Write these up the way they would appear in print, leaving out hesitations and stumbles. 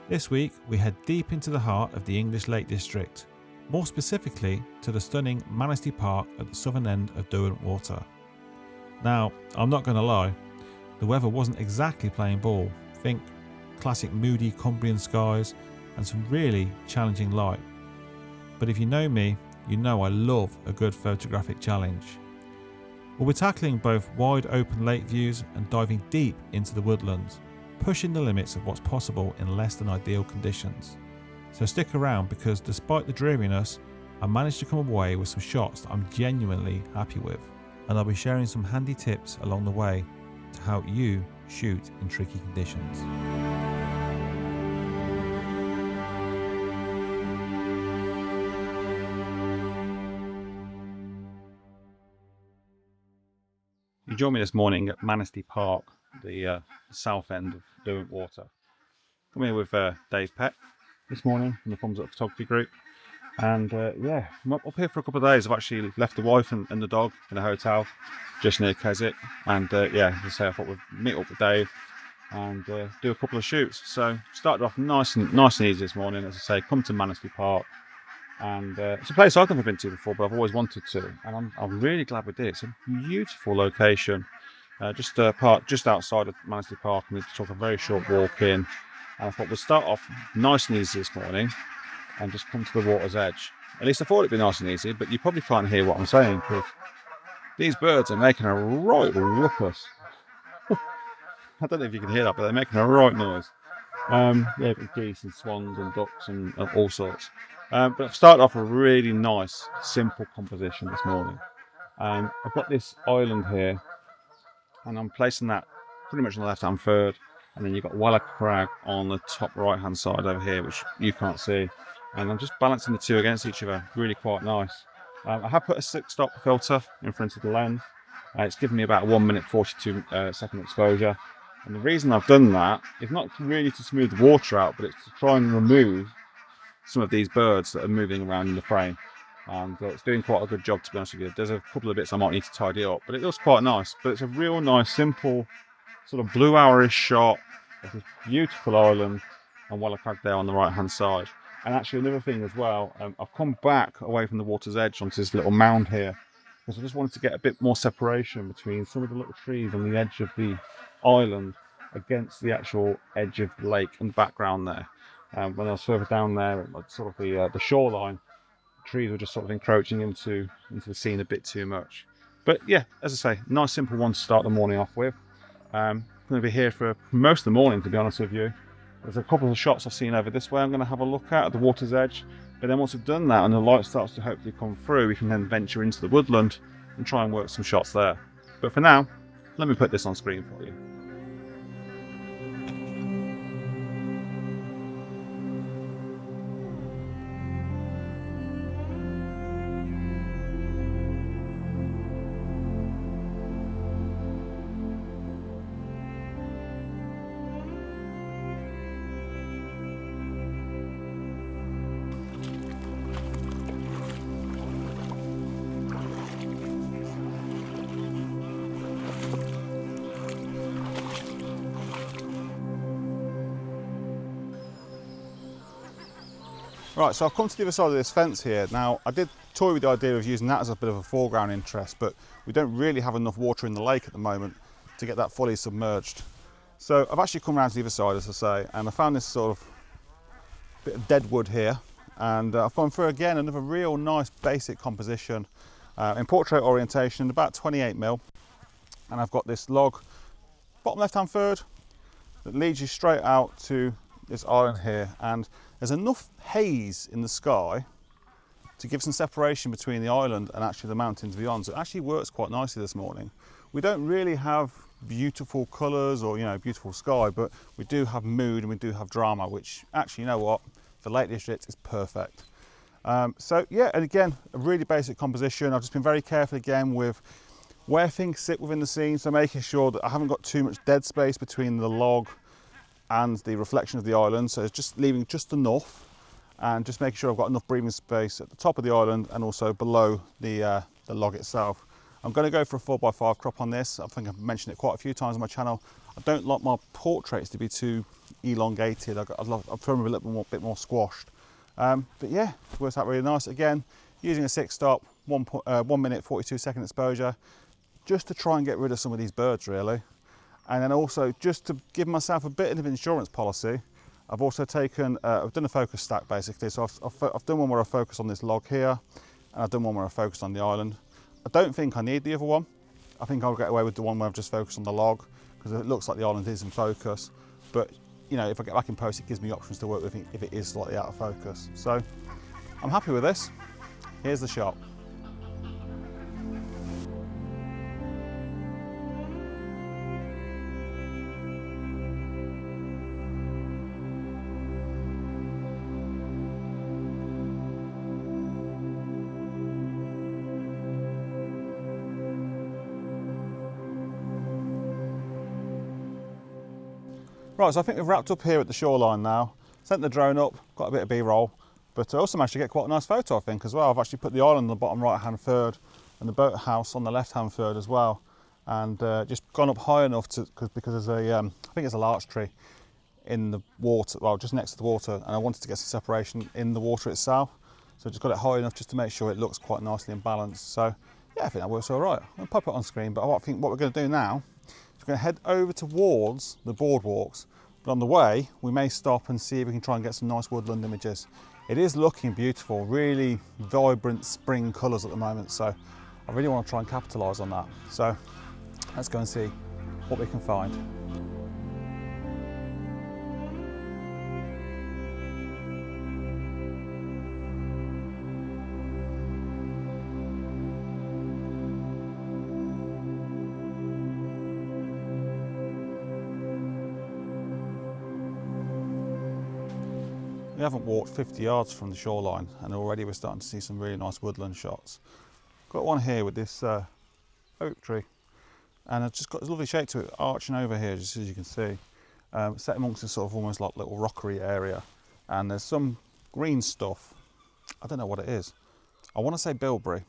This week we head deep into the heart of the English Lake District, more specifically to the stunning Manesty Park at the southern end of Derwentwater. Now, I'm not going to lie, the weather wasn't exactly playing ball. Think classic moody Cumbrian skies and some really challenging light. But if you know me, you know I love a good photographic challenge. We'll be tackling both wide open lake views and diving deep into the woodlands, pushing the limits of what's possible in less than ideal conditions. So stick around, because despite the dreariness, I managed to come away with some shots that I'm genuinely happy with, and I'll be sharing some handy tips along the way to help you shoot in tricky conditions. You join me this morning at Manesty Park, the south end of Derwentwater. I'm here with Dave Pett this morning from the Thumbs Up Photography Group, and yeah, I'm up here for a couple of days. I've actually left the wife and the dog in a hotel just near Keswick, and yeah, as I say, I thought we'd meet up with Dave and do a couple of shoots. So started off nice and easy this morning. As I say, come to Manesty Park, and it's a place I've never been to before, but I've always wanted to, and I'm really glad we did. It's a beautiful location. Just parked just outside of Manesty Park, and we took a very short walk in. And I thought we'd start off nice and easy this morning and just come to the water's edge. At least I thought it'd be nice and easy, but you probably can't hear what I'm saying, because these birds are making a right ruckus. I don't know if you can hear that, but they're making a right noise. Yeah, geese and swans and ducks and all sorts. But I've started off a really nice, simple composition this morning. I've got this island here, and I'm placing that pretty much on the left-hand third, and then you've got Walla Crag on the top right-hand side over here, which you can't see. And I'm just balancing the two against each other, really quite nice. I have put a 6-stop filter in front of the lens. It's given me about a 1 minute 42 second exposure. And the reason I've done that is not really to smooth the water out, but it's to try and remove some of these birds that are moving around in the frame. And it's doing quite a good job, to be honest with you. There's a couple of bits I might need to tidy up, but it looks quite nice. But it's a real nice, simple, sort of blue hour-ish shot of this beautiful island and Walla Crag there on the right-hand side. And actually another thing as well, I've come back away from the water's edge onto this little mound here, because I just wanted to get a bit more separation between some of the little trees on the edge of the island against the actual edge of the lake and background there. When I was further down there at sort of the shoreline, trees were just sort of encroaching into the scene a bit too much. But yeah, as I say, nice simple one to start the morning off with. I'm going to be here for most of the morning, to be honest with you. There's a couple of shots I've seen over this way I'm going to have a look at the water's edge. But then once we've done that and the light starts to hopefully come through, we can then venture into the woodland and try and work some shots there. But for now, let me put this on screen for you. Right, so I've come to the other side of this fence here. Now, I did toy with the idea of using that as a bit of a foreground interest, but we don't really have enough water in the lake at the moment to get that fully submerged. So I've actually come around to the other side, as I say, and I found this sort of bit of dead wood here, and I've gone through again another real nice basic composition in portrait orientation, about 28mm, and I've got this log, bottom left-hand third, that leads you straight out to this island here, and there's enough haze in the sky to give some separation between the island and actually the mountains beyond. So it actually works quite nicely this morning. We don't really have beautiful colours or, you know, beautiful sky, but we do have mood and we do have drama, which actually, you know what, for Lake District is perfect. So yeah, and again, a really basic composition. I've just been very careful again with where things sit within the scene, so making sure that I haven't got too much dead space between the log and the reflection of the island, so it's just leaving just enough, and just making sure I've got enough breathing space at the top of the island and also below the log itself. I'm going to go for a 4x5 crop on this. I think I've mentioned it quite a few times on my channel. I don't like my portraits to be too elongated. I prefer them a little bit more squashed. But yeah, it works out really nice. Again, using a 6-stop, 1 minute 42 second exposure, just to try and get rid of some of these birds really. And then also just to give myself a bit of insurance policy, I've also taken, I've done a focus stack basically. So I've done one where I focus on this log here, and I've done one where I focused on the island. I don't think I need the other one. I think I'll get away with the one where I've just focused on the log, because it looks like the island is in focus. But you know, if I get back in post, it gives me options to work with if it is slightly out of focus. So I'm happy with this. Here's the shot. Right, so I think we've wrapped up here at the shoreline now. Sent the drone up, got a bit of B-roll, but I also managed to get quite a nice photo, I think, as well. I've actually put the island on the bottom right-hand third and the boathouse on the left-hand third as well, and just gone up high enough to because there's a I think it's a larch tree in the water, well, just next to the water, and I wanted to get some separation in the water itself, so just got it high enough just to make sure it looks quite nicely and balanced. So yeah, I think that works all right. I'll pop it on screen, but I think what we're going to do now, we're going to head over towards the boardwalks, but on the way we may stop and see if we can try and get some nice woodland images. It is looking beautiful, really vibrant spring colours at the moment, so I really want to try and capitalise on that. So let's go and see what we can find. We haven't walked 50 yards from the shoreline and already we're starting to see some really nice woodland shots. Got one here with this oak tree, and it's just got this lovely shape to it, arching over here, just as you can see, set amongst this sort of almost like little rockery area, and there's some green stuff. I don't know what it is. I want to say bilberry.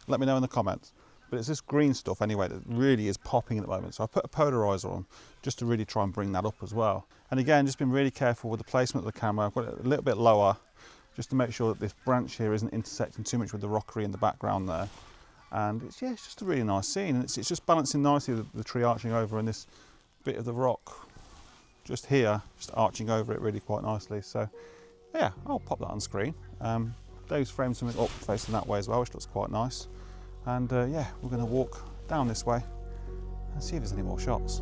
Let me know in the comments. But it's this green stuff anyway that really is popping at the moment. So I put a polarizer on just to really try and bring that up as well. And again, just been really careful with the placement of the camera. I've got it a little bit lower just to make sure that this branch here isn't intersecting too much with the rockery in the background there. And it's, yeah, it's just a really nice scene. And it's just balancing nicely with the tree arching over and this bit of the rock just here, just arching over it really quite nicely. So yeah, I'll pop that on screen. Dave's framed something up facing that way as well, which looks quite nice. And yeah, we're going to walk down this way and see if there's any more shots.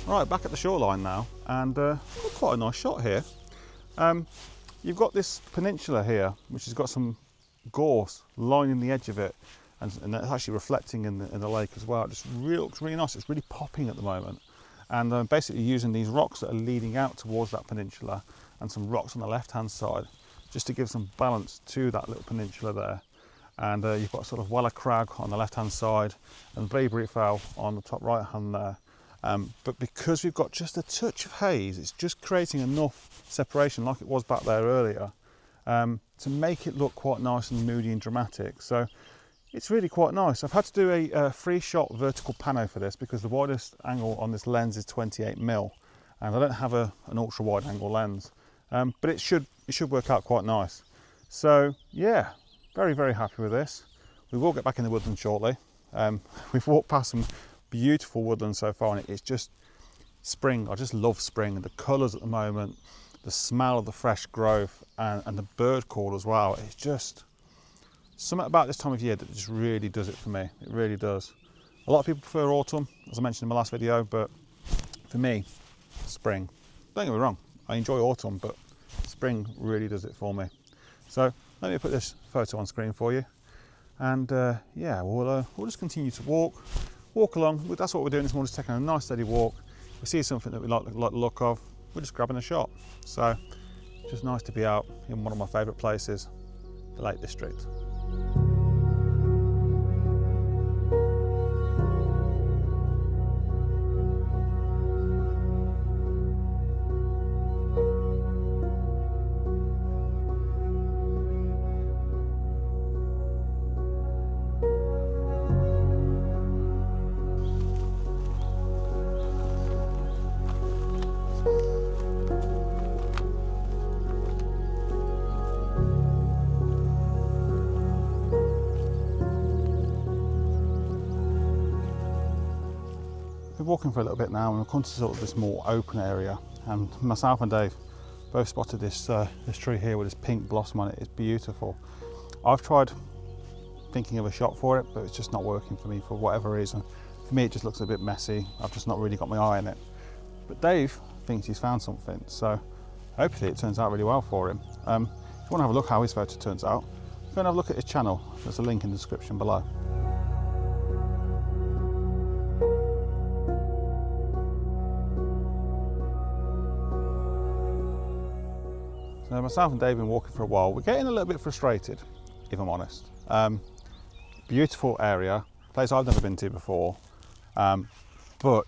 Right, back at the shoreline now, and got quite a nice shot here. You've got this peninsula here, which has got some gorse lining the edge of it, and that's actually reflecting in the lake as well. It just looks really nice. It's really popping at the moment, and I'm basically using these rocks that are leading out towards that peninsula, and some rocks on the left-hand side, just to give some balance to that little peninsula there. And you've got sort of Weller Crag on the left-hand side, and Bayberry Fell on the top right-hand there. But because we've got just a touch of haze, it's just creating enough separation like it was back there earlier to make it look quite nice and moody and dramatic. So it's really quite nice. I've had to do a 3-shot vertical pano for this because the widest angle on this lens is 28mm, and I don't have an ultra wide angle lens, but it should work out quite nice. So yeah, very, very happy with this. We will get back in the woodland shortly. We've walked past some beautiful woodland so far, and it's just spring. I just love spring, and the colours at the moment, the smell of the fresh growth, and the bird call as well. It's just something about this time of year that just really does it for me. It really does. A lot of people prefer autumn, as I mentioned in my last video, but for me, spring. Don't get me wrong, I enjoy autumn, but spring really does it for me. So let me put this photo on screen for you, and yeah, we'll just continue to walk along. That's what we're doing this morning, just taking a nice steady walk. We see something that we like the look of, we're just grabbing a shot. So just nice to be out in one of my favourite places, the Lake District. been walking for a little bit now and we've come to sort of this more open area, and myself and Dave both spotted this this tree here with this pink blossom on it. It's beautiful. I've tried thinking of a shot for it, but it's just not working for me for whatever reason. For me, it just looks a bit messy. I've just not really got my eye on it. But Dave thinks he's found something, so hopefully it turns out really well for him. If you want to have a look how his photo turns out, go and have a look at his channel. There's a link in the description below. So myself and Dave have been walking for a while. We're getting a little bit frustrated, if I'm honest. Beautiful area, place I've never been to before, but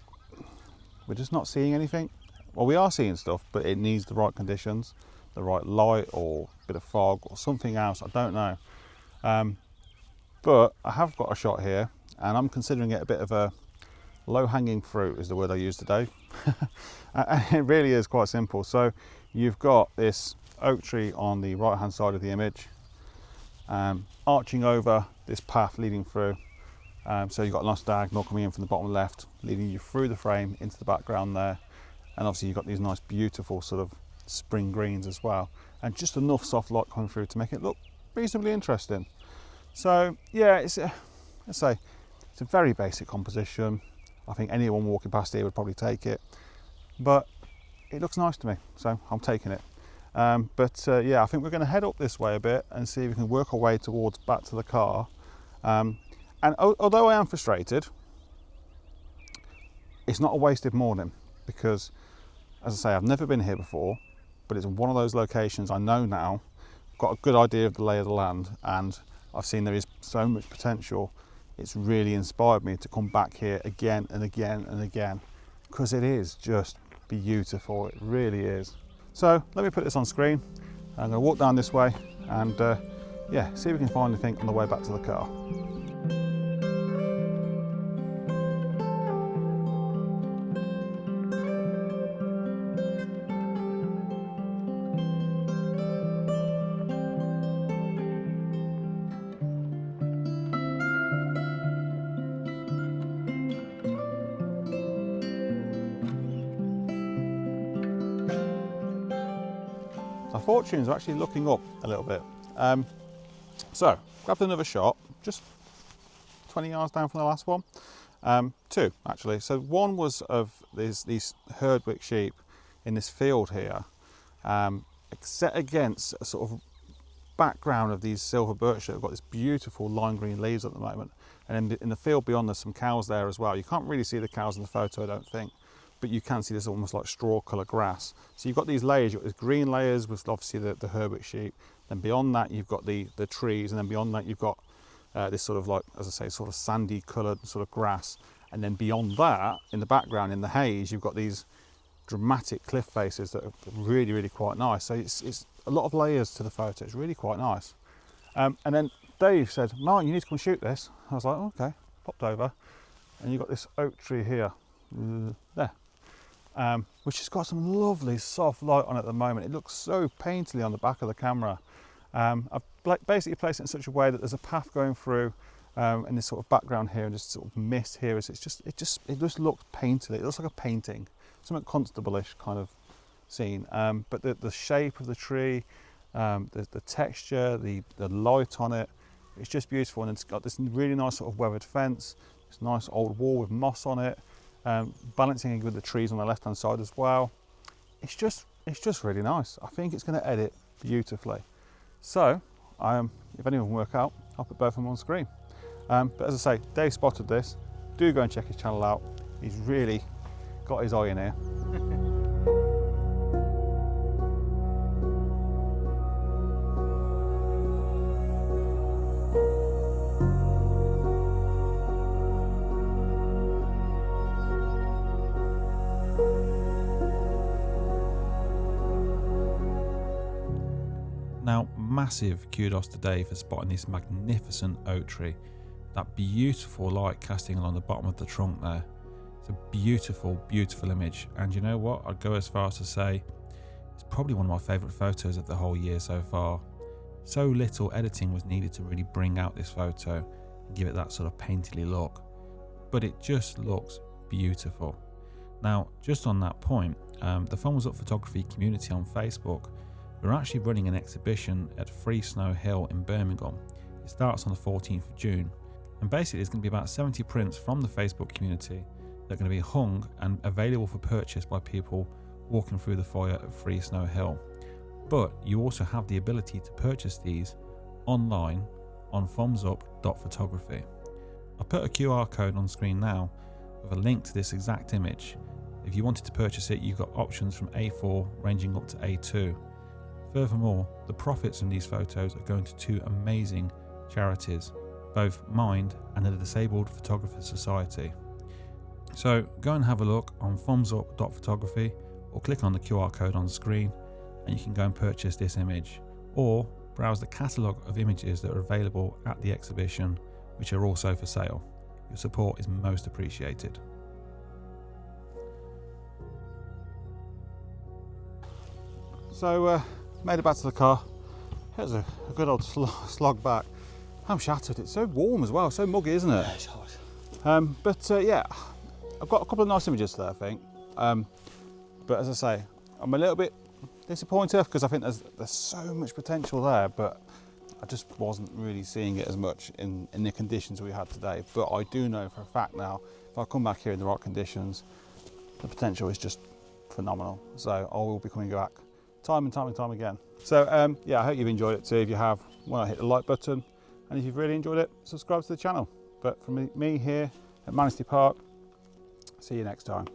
we're just not seeing anything. Well, we are seeing stuff, but it needs the right conditions, the right light or a bit of fog or something else, I don't know. But I have got a shot here and I'm considering it a bit of a low-hanging fruit is the word I used today. And it really is quite simple. So you've got this oak tree on the right hand side of the image, arching over this path leading through. So you've got a nice diagonal coming in from the bottom left, leading you through the frame into the background there. And obviously you've got these nice beautiful sort of spring greens as well, and just enough soft light coming through to make it look reasonably interesting. So yeah, it's a very basic composition. I think anyone walking past here would probably take it, but it looks nice to me, so I'm taking it. Yeah, I think we're going to head up this way a bit and see if we can work our way towards back to the car. And although I am frustrated, it's not a wasted morning, because as I say, I've never been here before, but it's one of those locations I know now. I've got a good idea of the lay of the land, and I've seen there is so much potential. It's really inspired me to come back here again and again and again, because it is just beautiful. It really is. So let me put this on screen. I'm going to walk down this way and yeah, see if we can find anything on the way back to the car. Our fortunes are actually looking up a little bit. So, grabbed another shot, just 20 yards down from the last one. Two, actually. So one was of these Herdwick sheep in this field here, set against a sort of background of these silver birch that have got this beautiful lime green leaves at the moment. And in the field beyond, there's some cows there as well. You can't really see the cows in the photo, I don't think, but you can see this almost like straw colour grass. So you've got these layers, you've got these green layers with obviously the Herdwick sheep. Then beyond that, you've got the trees, and then beyond that, you've got this sort of like, as I say, sort of sandy coloured sort of grass. And then beyond that, in the background, in the haze, you've got these dramatic cliff faces that are really, really quite nice. So it's a lot of layers to the photo. It's really quite nice. And then Dave said, "Martin, you need to come shoot this." I was like, okay, popped over, and you've got this oak tree here, there, which has got some lovely soft light on it at the moment. It looks so painterly on the back of the camera. I've basically placed it in such a way that there's a path going through in this sort of background here, and this sort of mist here. It just looks painterly. It looks like a painting, something constable-ish kind of scene. But the shape of the tree, the texture, the light on it, it's just beautiful. And it's got this really nice sort of weathered fence, this nice old wall with moss on it, balancing with the trees on the left-hand side as well. It's just really nice. I think it's going to edit beautifully. So, if anyone can work out, I'll put both of them on screen. But as I say, Dave spotted this. Do go and check his channel out. He's really got his eye in here. Now, massive kudos to Dave for spotting this magnificent oak tree. That beautiful light casting along the bottom of the trunk there. It's a beautiful, beautiful image. And you know what? I'd go as far as to say it's probably one of my favourite photos of the whole year so far. So little editing was needed to really bring out this photo and give it that sort of painterly look. But it just looks beautiful. Now, just on that point, the Thumbs Up Photography community on Facebook, we're actually running an exhibition at Free Snow Hill in Birmingham. It starts on the 14th of June, and basically there's going to be about 70 prints from the Facebook community that are going to be hung and available for purchase by people walking through the foyer at Free Snow Hill. But you also have the ability to purchase these online on thumbsup.photography. I'll put a QR code on screen now with a link to this exact image. If you wanted to purchase it, you've got options from A4 ranging up to A2. Furthermore, the profits from these photos are going to two amazing charities, both Mind and the Disabled Photographers Society. So go and have a look on thumbsup.photography or click on the QR code on screen and you can go and purchase this image, or browse the catalogue of images that are available at the exhibition, which are also for sale. Your support is most appreciated. So made it back to the car. It was a good old slog back. I'm shattered. It's so warm as well, so muggy, isn't it? Yeah, it's hot. Yeah, I've got a couple of nice images today, I think. But as I say, I'm a little bit disappointed because I think there's so much potential there, but I just wasn't really seeing it as much in the conditions we had today. But I do know for a fact now, if I come back here in the right conditions, the potential is just phenomenal. So I will be coming back time and time again. So yeah, I hope you've enjoyed it too. If you have, why not hit the like button, and if you've really enjoyed it, subscribe to the channel. But from me here at Manesty Park, see you next time.